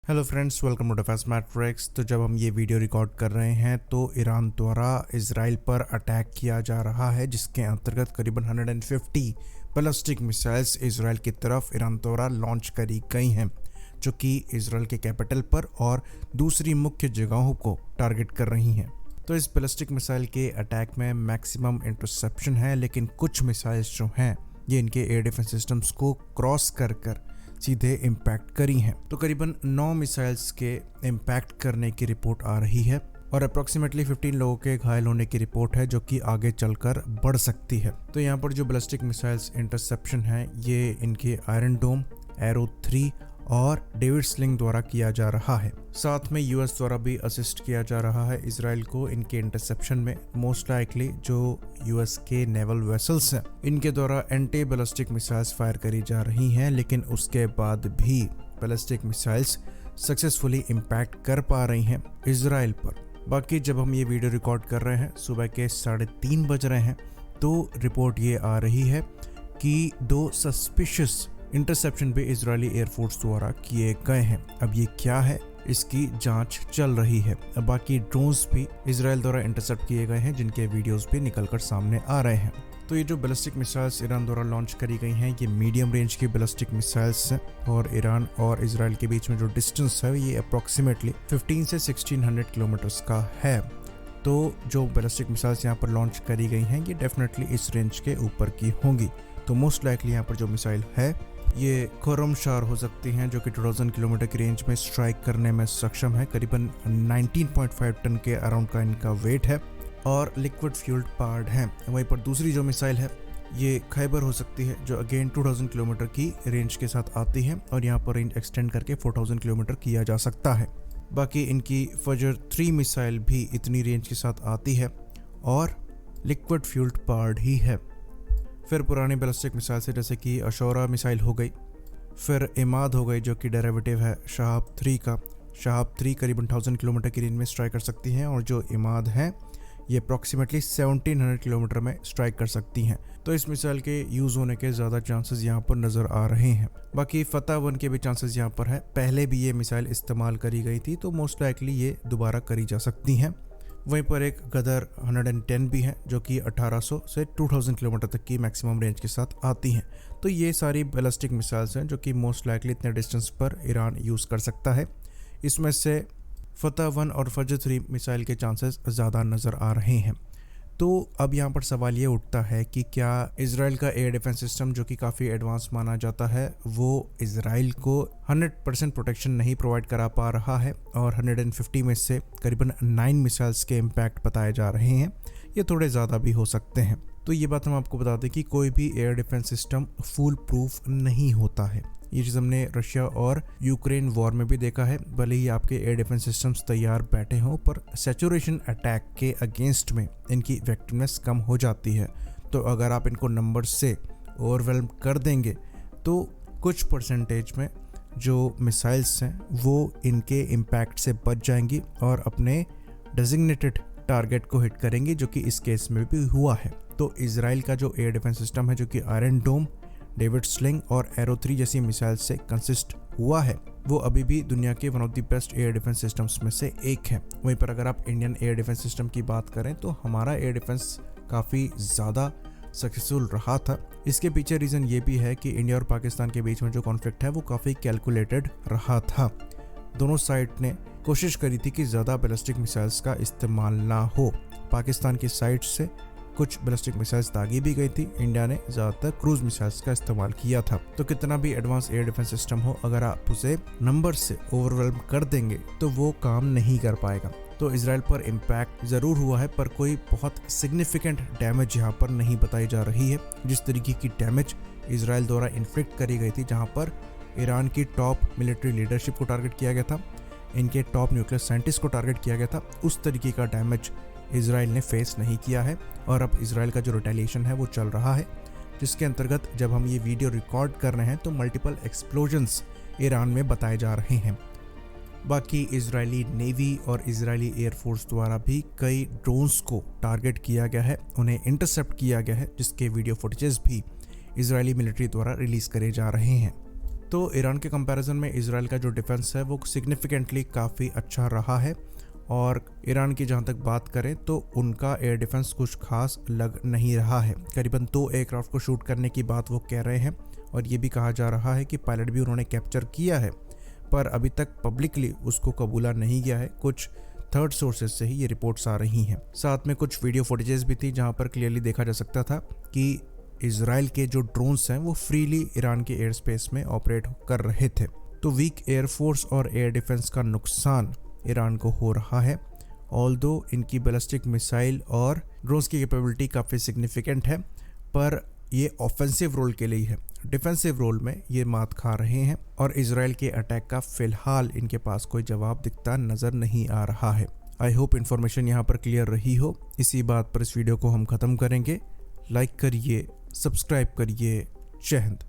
Hello friends, welcome to Defence Matrix. तो जब हम ये वीडियो रिकॉर्ड कर रहे हैं तो ईरान द्वारा इजराइल पर अटैक किया जा रहा है, जिसके अंतर्गत करीबन 150 बैलिस्टिक मिसाइल्स इजराइल की तरफ ईरान द्वारा लॉन्च करी गई हैं, जो कि इजराइल के कैपिटल पर और दूसरी मुख्य जगहों को टारगेट कर रही हैं। तो इस बैलिस्टिक मिसाइल के अटैक में मैक्सिमम इंटरसेप्शन है, लेकिन कुछ मिसाइल्स जो हैं ये इनके एयर डिफेंस सिस्टम्स को क्रॉस कर सीधे इम्पैक्ट करी हैं। तो करीबन 9 मिसाइल्स के इम्पैक्ट करने की रिपोर्ट आ रही है और अप्रॉक्सीमेटली 15 लोगों के घायल होने की रिपोर्ट है, जो कि आगे चलकर बढ़ सकती है। तो यहाँ पर जो बैलिस्टिक मिसाइल्स इंटरसेप्शन है ये इनके आयरन डोम, एरो 3 और डेविड स्लिंग द्वारा किया जा रहा है। साथ में यूएस द्वारा भी असिस्ट किया जा रहा है इजराइल को इनके इंटरसेप्शन में। मोस्ट लाइकली जो यूएस के नेवल वेसल्स हैं इनके द्वारा एंटी बैलिस्टिक मिसाइल्स फायर करी जा रही हैं, लेकिन उसके बाद भी बैलिस्टिक मिसाइल्स सक्सेसफुली इम्पैक्ट कर पा रही हैं इजराइल पर। बाकी जब हम ये वीडियो रिकॉर्ड कर रहे हैं सुबह के 3:30 बज रहे हैं, तो रिपोर्ट ये आ रही है कि 2 सस्पिशियस इंटरसेप्शन भी इजरायली एयरफोर्स द्वारा किए गए हैं। अब ये क्या है इसकी जांच चल रही है। अब बाकी ड्रोन्स भी इजराइल द्वारा इंटरसेप्ट किए गए हैं, जिनके वीडियोस भी निकलकर सामने आ रहे हैं। तो ये जो बैलिस्टिक मिसाइल्स ईरान द्वारा लॉन्च करी गई हैं ये मीडियम रेंज की बैलिस्टिक मिसाइल्स हैं और ईरान और इजराइल के बीच में जो डिस्टेंस है ये अप्रॉक्सीमेटली 15 से 1600 किलोमीटर्स का है। तो जो बैलिस्टिक मिसाइल्स यहाँ पर लॉन्च करी गई हैं ये डेफिनेटली इस रेंज के ऊपर की होंगी। तो मोस्ट लाइकली यहाँ पर जो मिसाइल है ये खुर्रमशार हो सकती हैं, जो कि 2000 किलोमीटर की रेंज में स्ट्राइक करने में सक्षम है। करीबन 19.5 टन के अराउंड का इनका वेट है और लिक्विड फ्यूल्ड पावर्ड है। वहीं पर दूसरी जो मिसाइल है ये खैबर हो सकती है, जो अगेन 2000 किलोमीटर की रेंज के साथ आती है और यहाँ पर रेंज एक्सटेंड करके 4000 किलोमीटर किया जा सकता है। बाकी इनकी फजर 3 मिसाइल भी इतनी रेंज के साथ आती है और लिक्विड फ्यूल्ड पावर्ड ही है। फिर पुरानी बैलिस्टिक मिसाइल से जैसे कि अशोरा मिसाइल हो गई, फिर इमाद हो गई जो कि डेरिवेटिव है शहाब 3 का। शहाब 3 करीबन 1000 किलोमीटर की रेंज में स्ट्राइक कर सकती हैं और जो इमाद है ये अप्रॉक्सीमेटली 1700 किलोमीटर में स्ट्राइक कर सकती हैं। तो इस मिसाइल के यूज़ होने के ज़्यादा चांसेस यहाँ पर नज़र आ रहे हैं। बाकी फतह 1 के भी चांसेस यहाँ पर है। पहले भी ये मिसाइल इस्तेमाल करी गई थी, तो मोस्ट लाइकली ये दोबारा करी जा सकती हैं। वहीं पर एक गदर 110 भी है, जो कि 1800 से 2000 किलोमीटर तक की मैक्सिमम रेंज के साथ आती हैं। तो ये सारी बैलिस्टिक मिसाइल्स हैं जो कि मोस्ट लाइकली इतने डिस्टेंस पर ईरान यूज़ कर सकता है। इसमें से फतह 1 और फजर 3 मिसाइल के चांसेस ज़्यादा नज़र आ रहे हैं। तो अब यहाँ पर सवाल ये उठता है कि क्या इजराइल का एयर डिफेंस सिस्टम, जो कि काफ़ी एडवांस माना जाता है, वो इजराइल को 100% प्रोटेक्शन नहीं प्रोवाइड करा पा रहा है और 150 में से करीबन 9 मिसाइल्स के इम्पैक्ट बताए जा रहे हैं। ये थोड़े ज़्यादा भी हो सकते हैं। तो ये बात हम आपको बता दें कि कोई भी air defence system full proof नहीं होता है। ये चीज़ हमने रशिया और यूक्रेन वॉर में भी देखा है। भले ही आपके एयर डिफेंस सिस्टम्स तैयार बैठे हों, पर सैचुरेशन अटैक के अगेंस्ट में इनकी इफेक्टिवनेस कम हो जाती है। तो अगर आप इनको नंबर से ओवरवेल्म कर देंगे तो कुछ परसेंटेज में जो मिसाइल्स हैं वो इनके इम्पैक्ट से बच जाएंगी और अपने डेजिग्नेटेड टारगेट को हिट करेंगी, जो कि इस केस में भी हुआ है। तो इजराइल का जो एयर डिफेंस सिस्टम है, जो कि आयरन डोम, डेविड स्लिंग और एरो 3 जैसी मिसाइल से कंसिस्ट हुआ है, वो अभी भी दुनिया के one of the best air defence systems में से एक है। वहीं पर अगर आप इंडियन एयर डिफेंस सिस्टम की बात करें तो हमारा एयर डिफेंस काफ़ी ज़्यादा सक्सेसफुल रहा था। इसके पीछे रीज़न ये भी है कि इंडिया और पाकिस्तान के बीच में जो कॉन्फ्लिक्ट है वो काफ़ी कैलकुलेटेड रहा था। दोनों साइड ने कोशिश करी थी कि ज़्यादा बैलिस्टिक मिसाइल्स का इस्तेमाल ना हो। पाकिस्तान की साइड से कुछ बैलिस्टिक मिसाइल्स दागी भी गई थी, इंडिया ने ज़्यादातर क्रूज मिसाइल्स का इस्तेमाल किया था। तो कितना भी एडवांस एयर डिफेंस सिस्टम हो, अगर आप उसे नंबर से ओवरवेल्म कर देंगे तो वो काम नहीं कर पाएगा। तो इजराइल पर इम्पैक्ट ज़रूर हुआ है, पर कोई बहुत सिग्निफिकेंट डैमेज यहाँ पर नहीं बताई जा रही है। जिस तरीके की डैमेज इजराइल द्वारा इन्फ्लिक्ट करी गई थी, जहाँ पर ईरान की टॉप मिलिट्री लीडरशिप को टारगेट किया गया था, इनके टॉप न्यूक्लियर साइंटिस्ट को टारगेट किया गया था, उस तरीके का डैमेज इजराइल ने फेस नहीं किया है। और अब इजराइल का जो रिटेलिएशन है वो चल रहा है, जिसके अंतर्गत जब हम ये वीडियो रिकॉर्ड कर रहे हैं तो मल्टीपल एक्सप्लोजन्स ईरान में बताए जा रहे हैं। बाकी इजरायली नेवी और इजरायली एयरफोर्स द्वारा भी कई ड्रोन्स को टारगेट किया गया है, उन्हें इंटरसेप्ट किया गया है, जिसके वीडियो फुटेजेस भी इजरायली मिलिट्री द्वारा रिलीज करे जा रहे हैं। तो ईरान के कंपैरिजन में इजराइल का जो डिफेंस है वो सिग्निफिकेंटली काफ़ी अच्छा रहा है। और ईरान की जहाँ तक बात करें तो उनका एयर डिफेंस कुछ खास लग नहीं रहा है। करीबन 2 एयरक्राफ्ट को शूट करने की बात वो कह रहे हैं और ये भी कहा जा रहा है कि पायलट भी उन्होंने कैप्चर किया है, पर अभी तक पब्लिकली उसको कबूला नहीं गया है। कुछ थर्ड सोर्सेज से ही ये रिपोर्ट्स आ रही हैं। साथ में कुछ वीडियो फुटेजेस भी थी जहाँ पर क्लियरली देखा जा सकता था कि इजराइल के जो ड्रोन्स हैं वो फ्रीली ईरान के एयर स्पेस में ऑपरेट कर रहे थे। तो वीक एयरफोर्स और एयर डिफेंस का नुकसान ईरान को हो रहा है। ऑल्दो इनकी बैलिस्टिक मिसाइल और ड्रोन्स की कैपेबिलिटी काफ़ी सिग्निफिकेंट है, पर ये ऑफेंसिव रोल के लिए है। डिफेंसिव रोल में ये मात खा रहे हैं और इजराइल के अटैक का फिलहाल इनके पास कोई जवाब दिखता नज़र नहीं आ रहा है। आई होप इन्फॉर्मेशन यहाँ पर क्लियर रही हो। इसी बात पर इस वीडियो को हम ख़त्म करेंगे। लाइक करिए, सब्सक्राइब करिए। जय हिंद।